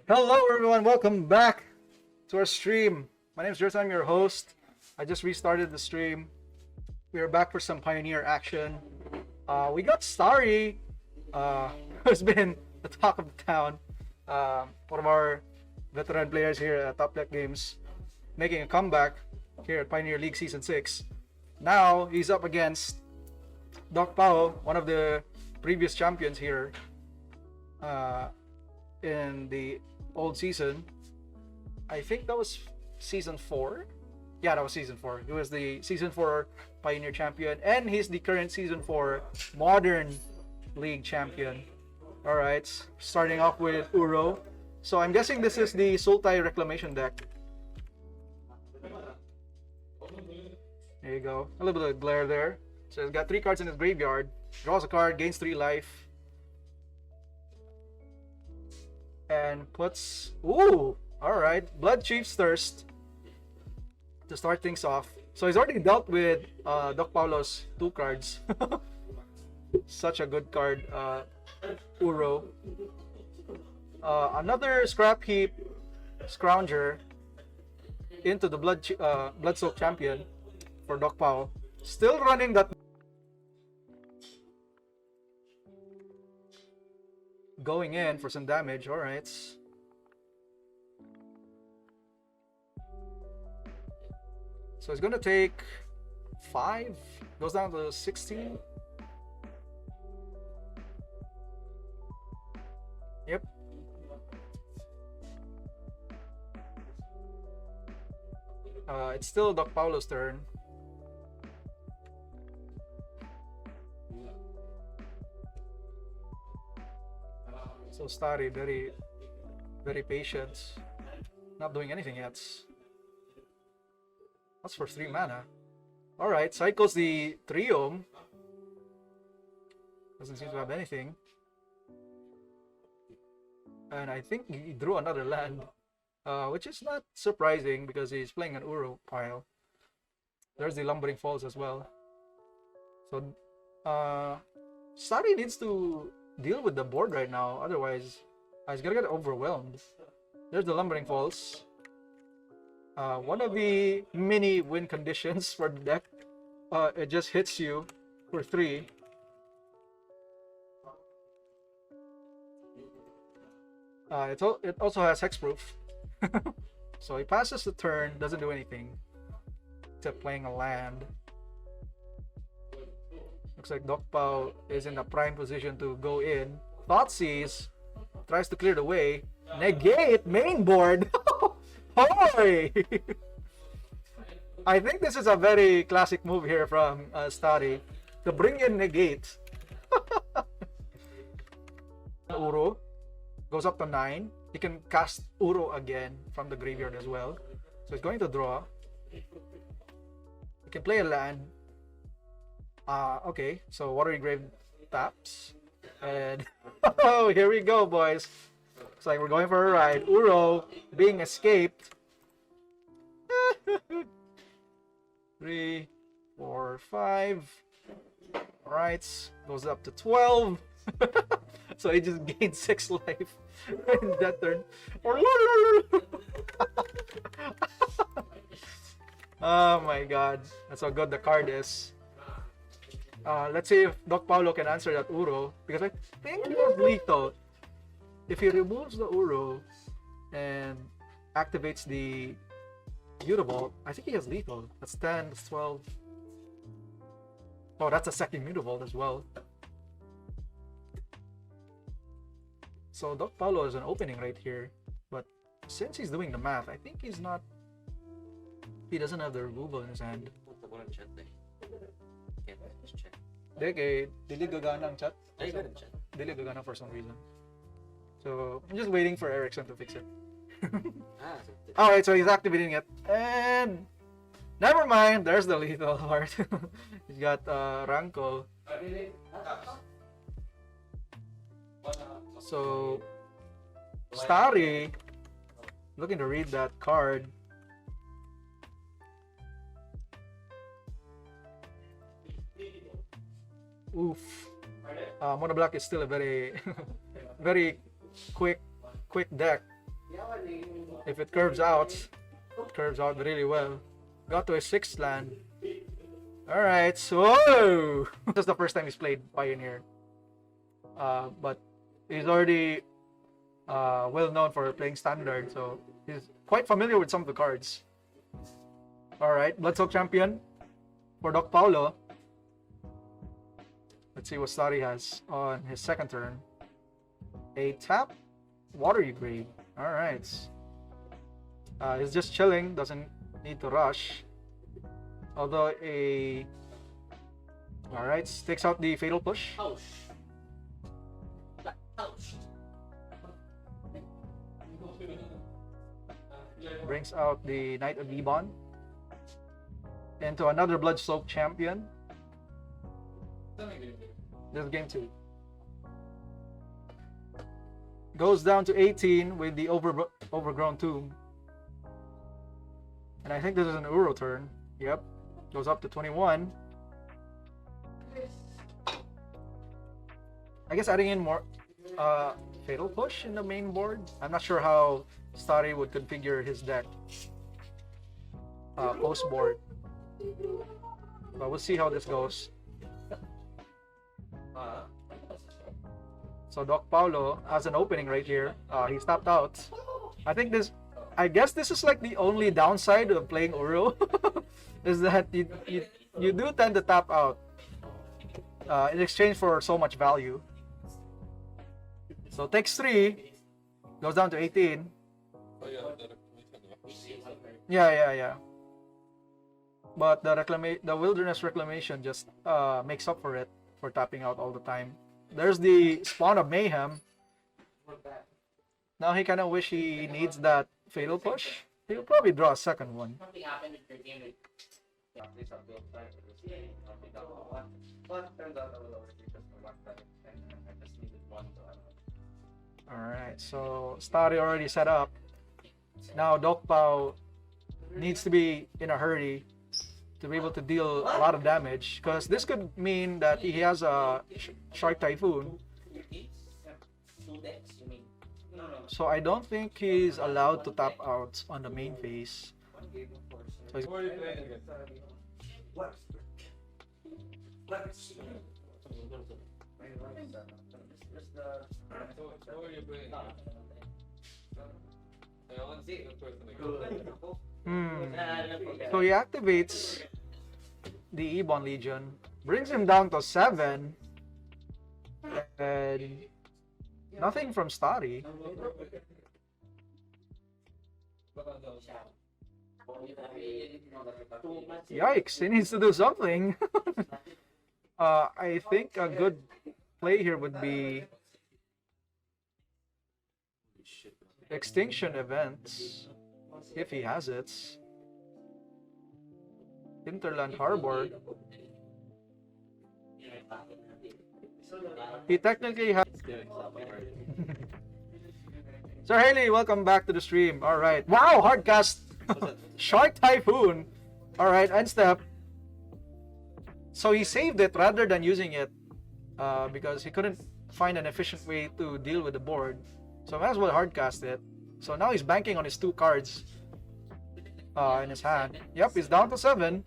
Hello everyone, welcome back to our stream. My name is Jers, I'm your host. I just restarted the stream. We are back for some Pioneer action. We got Starry, who's been the talk of the town. One of our veteran players here at Top Deck Games, making a comeback here at Pioneer League Season 6. Now he's up against Doc Pao, one of the previous champions here in the old season. I think that was season 4. Yeah, that was season 4. He was the season 4 Pioneer champion, and he's the current season 4 Modern League champion. Alright, starting off with Uro. So I'm guessing this is the Sultai Reclamation deck. There you go. A little bit of glare there. So he's got 3 cards in his graveyard. Draws a card, gains 3 life. And puts... Ooh! Alright. Blood Chief's Thirst to start things off. So he's already dealt with Doc Paulo's 2 cards. Such a good card, Uro. Another Scrap Heap Scrounger into the Blood Soak champion for Doc Pao. Still running that. Going in for some damage, alright. So it's gonna take 5, goes down to 16. Yep. It's still Doc Paulo's turn. So Starry, very patient. Not doing anything yet. That's for 3 mana. Alright, cycles the Triome. Doesn't seem to have anything. And I think he drew another land. Which is not surprising because he's playing an Uro pile. There's the Lumbering Falls as well. So Starry needs to deal with the board right now, otherwise he's gonna get overwhelmed. There's the Lumbering Falls. One of the mini win conditions for the deck. It just hits you for 3. It also has hexproof. So he passes the turn, doesn't do anything except playing a land. Looks like Doc Pao is in a prime position to go in. Thoughtseize, tries to clear the way. Negate main board. Hoy! I think this is a very classic move here from Starry to bring in Negate. Uro goes up to 9. He can cast Uro again from the graveyard as well. So he's going to draw. He can play a land. Okay, so Watery Grave taps. And oh, here we go, boys. Looks like we're going for a ride. Uro being escaped. 3, 4, 5. Alright, goes up to 12. So he just gained 6 life in that turn. Oh my god, that's how good the card is. Let's see if Doc Paulo can answer that Uro, because I think he has lethal. If he removes the Uro and activates the Mutavault, I think he has lethal. That's 10, that's 12. Oh, that's a second Mutavault as well. So Doc Paulo is an opening right here, but since he's doing the math, I think he doesn't have the removal in his hand. Dili gagana ang chat. Dili gagana for some reason. So I'm just waiting for Erickson to fix it. Alright, so he's activating it. And never mind, there's the lethal part. He's got Ranko. So Starry looking to read that card. Oof. Mono Black is still a very very quick quick deck. If it curves out, it curves out really well. Got to a 6th land. Alright, so this is the first time he's played Pioneer. But he's already well known for playing Standard, so he's quite familiar with some of the cards. Alright, Bloodsoak Champion for Doc Paulo. Let's see what Starry has on his second turn. A tap, Watery Grave. Alright. He's just chilling, doesn't need to rush. Although a... Alright, takes out the Fatal Push. Brings out the Knight of Ebon. Into another Bloodsoak Champion. This is game 2. Goes down to 18 with the Overgrown Tomb. And I think this is an Uro turn. Yep. Goes up to 21. I guess adding in more Fatal Push in the main board. I'm not sure how Starry would configure his deck post board. But we'll see how this goes. So Doc Paulo has an opening right here. He's tapped out. I guess this is like the only downside of playing Uro is that you do tend to tap out in exchange for so much value. So takes 3, goes down to 18. Yeah. But the Wilderness Reclamation just makes up for it for tapping out all the time. There's the Spawn of Mayhem. Now he kind of wish he needs that Fatal Push. He'll probably draw a second one. Alright, so Starry already set up. Now Doc Pao needs to be in a hurry to be able to deal a lot of damage, because this could mean that he has a Shark Typhoon. So I don't think he's allowed to tap out on the main phase. So So he activates the Ebon Legion, brings him down to 7, and nothing from Starry. Yikes, he needs to do something. I think a good play here would be Extinction Events, if he has it. Hinterland Harbor. He technically has... Sir Haley, welcome back to the stream. Alright. Wow, hardcast! Shark Typhoon! Alright, end step. So he saved it rather than using it because he couldn't find an efficient way to deal with the board. So might as well hardcast it. So now he's banking on his 2 cards in his hand. Yep, he's down to 7.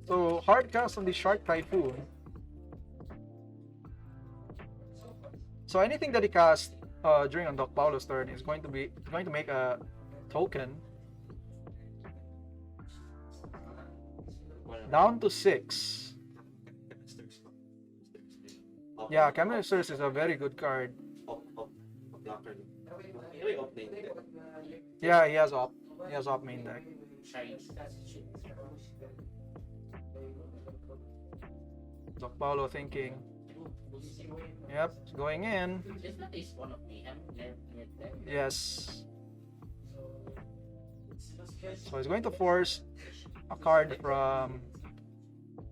So hardcast on the Shark Typhoon. So anything that he casts during on Doc Paulo's turn is going to make a token. Down to 6. Yeah, Chemisters is a very good card. Yeah, he has op. He has op main deck. Doc Paulo thinking. Yep, going in. Yes. So he's going to force a card from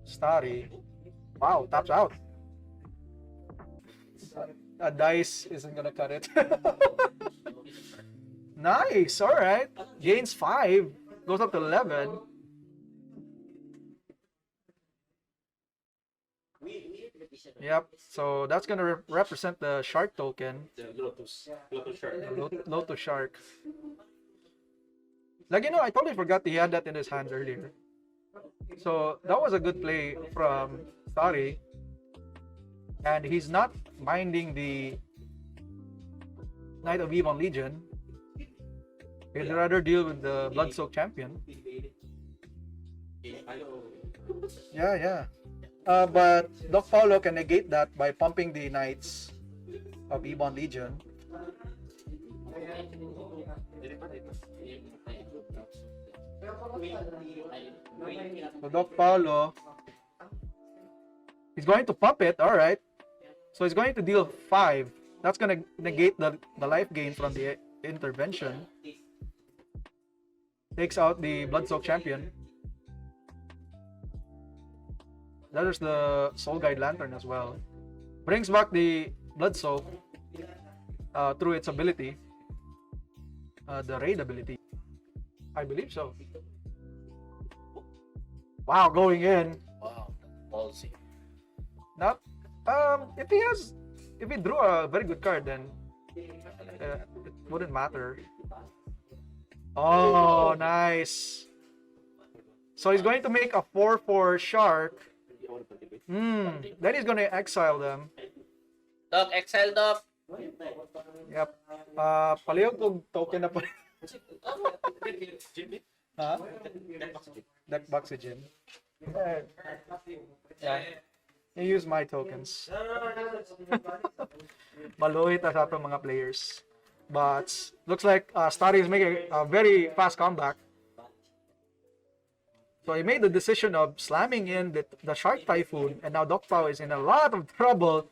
Starry. Wow, taps out. A dice isn't gonna cut it. Nice, alright. Gains 5, goes up to 11. Yep. So that's gonna represent the shark token. The Lotus Shark. Lotus shark. Like I totally forgot he had that in his hands earlier. So that was a good play from Starry, and he's not minding the Knight of Evil Legion. He'd rather deal with the Blood-Soaked Champion. Yeah, yeah. But Doc Paulo can negate that by pumping the Knights of Ebon Legion. So Doc Paulo, he's going to pump it, alright. So he's going to deal 5. That's going to negate the life gain from the intervention. Takes out the Blood-Soaked Champion. There's the Soul Guide Lantern as well. Brings back the Blood-Soak through its ability. The raid ability. I believe so. Wow, going in. Wow, ballsy. Not. If he drew a very good card, then it wouldn't matter. Oh, nice. So he's going to make a 4/4 shark. Then he's going to exile them. Doc, exile Doc. Yep. Palihog kong token na pa. Ha? Deck oxygen. Yeah. You use my tokens. Maluhit na sa atong mga players. But looks like Starry is making a very fast comeback. So he made the decision of slamming in the Shark Typhoon, and now Doc Pao is in a lot of trouble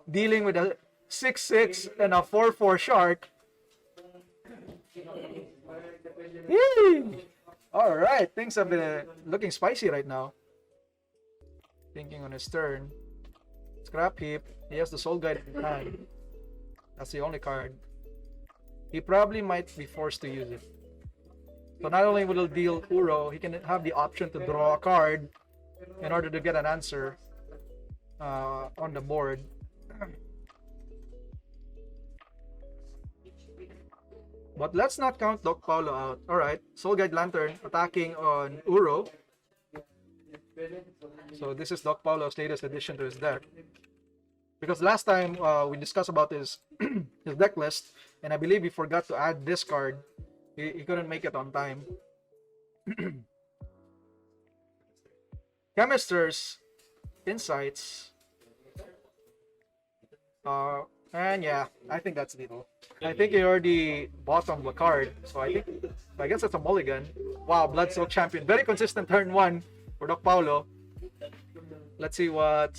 dealing with a 6/6 and a 4/4 Shark. Yee! All right, things have been looking spicy right now. Thinking on his turn. Scrap Heap. He has the Soul Guide in hand. That's the only card. He probably might be forced to use it. So not only will he deal Uro, he can have the option to draw a card in order to get an answer on the board. But let's not count Doc Paulo out. Alright, Soul Guide Lantern attacking on Uro. So this is Doc Paulo's latest addition to his deck. Because last time we discussed about his his deck list, and I believe he forgot to add this card. He couldn't make it on time. Chemisters, Insights. And yeah, I think that's lethal. I think he already bottomed the card, so I guess it's a mulligan. Wow, Blood-Soaked Champion. Very consistent turn 1 for Doc Paulo. Let's see what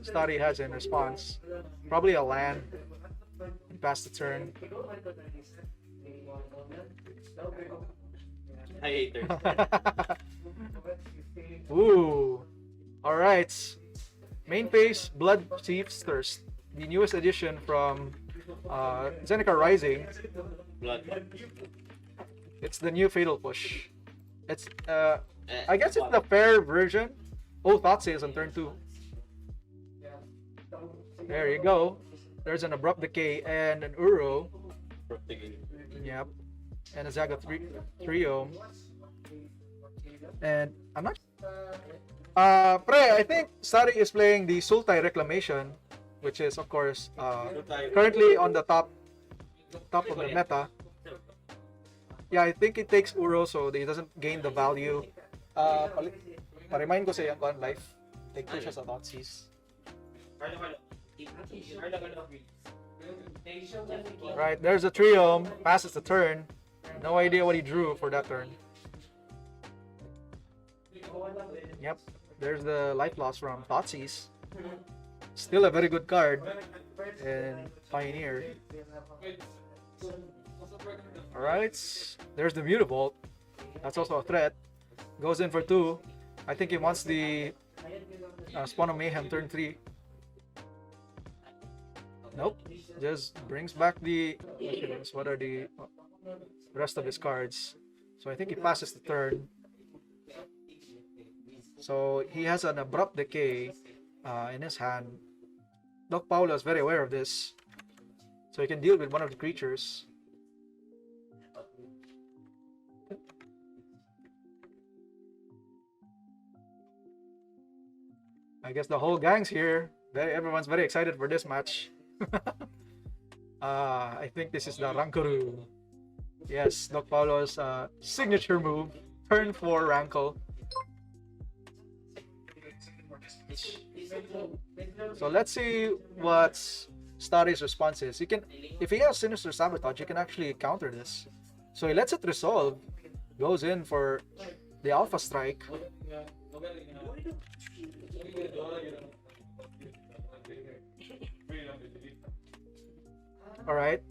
Starry has in response. Probably a land. Pass the turn. I hate her. Ooh. Alright. Main phase, Blood Thief's Thirst. The newest addition from Zendikar Rising. Blood. It's the new Fatal Push. It's I guess it's the fair version. Oh, Thoughtsay is on turn 2. There you go. There's an Abrupt Decay and an Uro. Yep. And a Zaga Trio. And I'm not. I think Starry is playing the Sultai Reclamation, which is of course currently on the top of the meta. Yeah, I think it takes Uro so that he doesn't gain the value. Pa-remind ko sa yung Gone Life. Take 2 siya sa Thoughtseize. Right, there's a Trio. Passes the turn. No idea what he drew for that turn. Yep, there's the life loss from Thoughtseize. Still a very good card. And Pioneer. Alright, there's the Mutavault. That's also a threat. Goes in for 2. I think he wants the Spawn of Mayhem turn 3. Nope. Just brings back the... What are the rest of his cards? So I think he passes the turn. So he has an Abrupt Decay in his hand. Doc Paulo is very aware of this. So he can deal with one of the creatures. I guess the whole gang's here. Everyone's very excited for this match. I think this is the Rankuru. Yes, Doc Paulo's signature move. Turn 4 Rankle. So let's see what Starry's response is. He can, if he has Sinister Sabotage, he can actually counter this. So he lets it resolve, goes in for the Alpha Strike. Alright.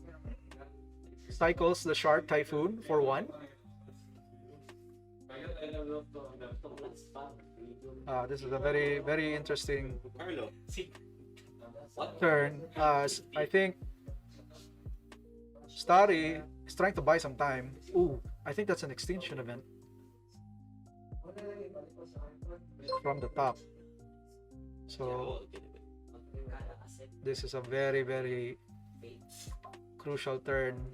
Cycles the Shark Typhoon for 1. This is a very, very interesting turn. I think Starry is trying to buy some time. Ooh, I think that's an extinction event from the top. So this is a very, very crucial turn.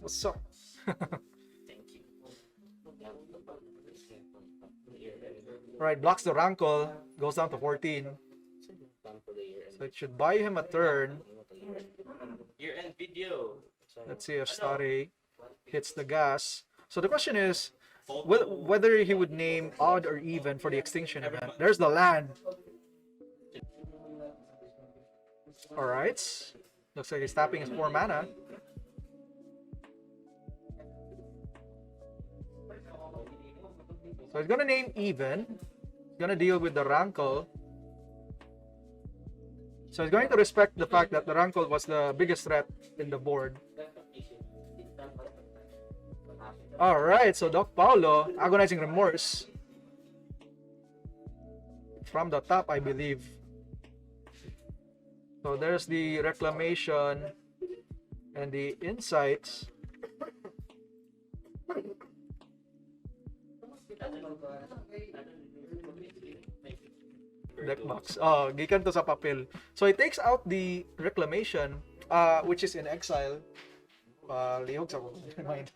What's up? Right, blocks the Rankle, goes down to 14. So it should buy him a turn. Year-end video. Let's see if Starry hits the gas. So the question is whether he would name odd or even for the extinction event. There's the land. Alright. Looks like he's tapping his 4 mana. So he's gonna name even. He's gonna deal with the Rankle. So he's going to respect the fact that the Rankle was the biggest threat in the board. Alright, so Doc Paulo, Agonizing Remorse. From the top, I believe. So there's the Reclamation and the Insights. Deck box. Oh, gikan to sa papel. So it takes out the Reclamation, which is in exile. Lihog sa mind.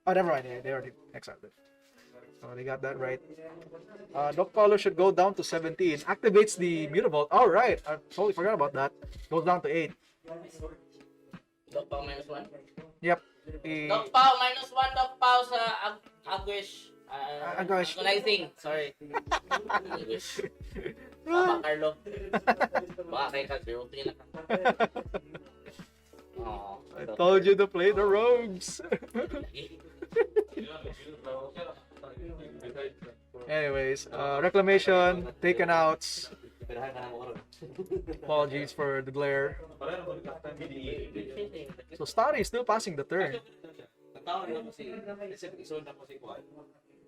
Oh, never mind. They already exiled it. So they got that right. Doc Paulo should go down to 17. Activates the Mutavault. All right. I totally forgot about that. Goes down to 8. Doc Pao -1? Yep. Doc Pao -1, Doc Pao sa Agwish. Agonizing. Sorry. Agwish. Papa Carlo. Baka kay Carlo. Tingin na ka. I told you to play the rogues. Anyways, Reclamation, taken out. Apologies for the glare. So Starry is still passing the turn.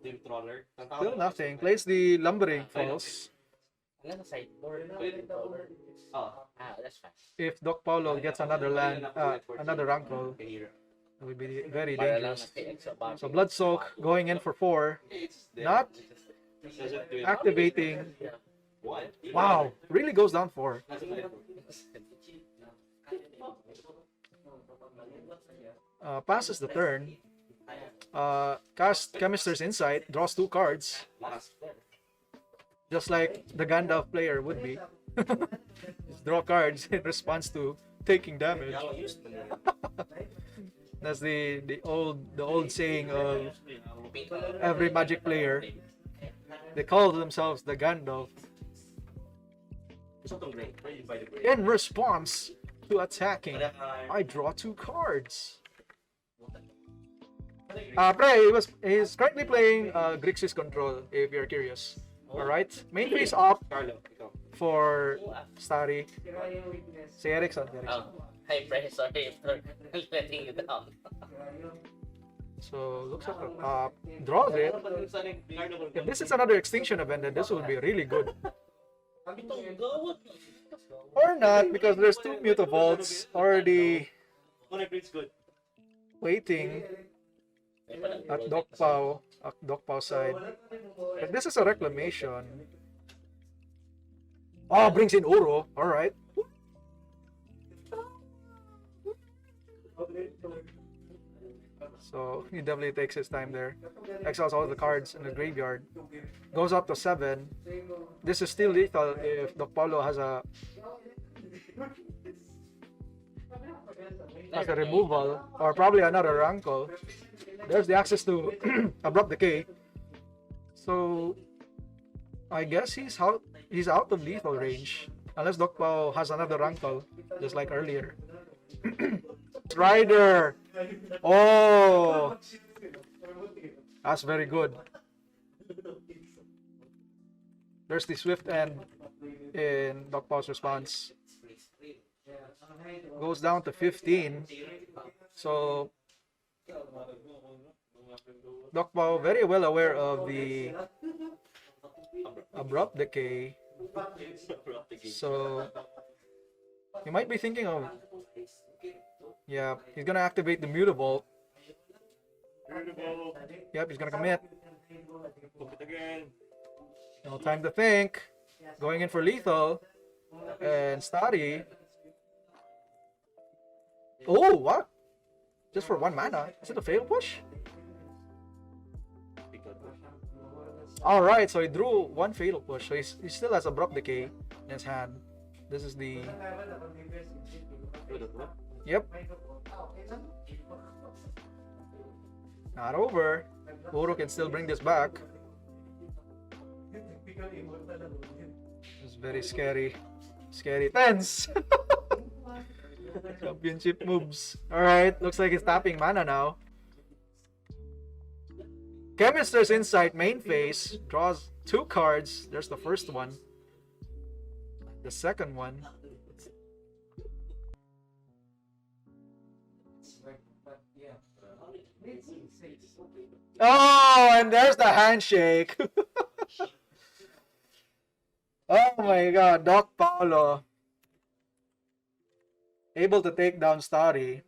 Still nothing. Plays the Lumbering Falls. That's fine. If Doc Paulo gets another land, another Rankle, it would be very dangerous. So Blood Soak going in for 4. Not activating. Wow, really goes down 4. Passes the turn. Cast Chemister's Insight, draws 2 cards. Just like the Gandalf player would be. Just draw cards in response to taking damage. That's the old saying of every Magic player. They call themselves the Gandalf. In response to attacking, I draw 2 cards. He's currently playing Grixis Control, if you're curious. Alright, main face up for Starry. Say Erickson. Hi, Pre. Sorry for letting you down. So, looks like draws it. If this is another extinction event, then this will be really good. Or not, because there's 2 Mutavaults already waiting at Doc Pau's side. If this is a Reclamation, Oh, brings in Uro. All right. So he definitely takes his time there. Exiles all the cards in the graveyard. Goes up to 7. This is still lethal if Doc Paulo has a removal or probably another rankle. There's the access to abrupt decay. So I guess he's out of lethal range. Unless Doc Pao has another rankle, just like earlier. Rider! Oh! That's very good. There's the swift end in Doc Pao's response. Goes down to 15. So Doc Pao very well aware of the abrupt decay. So you might be thinking of, yeah, he's gonna activate the mutable. Yep, he's gonna commit. No time to think. Going in for lethal. And Starry. Oh, what? Just for 1 mana? Is it a fail push? Alright, so he drew 1 fatal push. So he still has abrupt decay in his hand. This is the... Yep. Not over. Uro can still bring this back. It's very scary. Scary. Tense! Championship moves. Alright, looks like he's tapping mana now. Chemist's Insight main phase draws 2 cards. There's the first one. The second one. Oh, and there's the handshake. Oh my god, Doc Paulo able to take down Starry.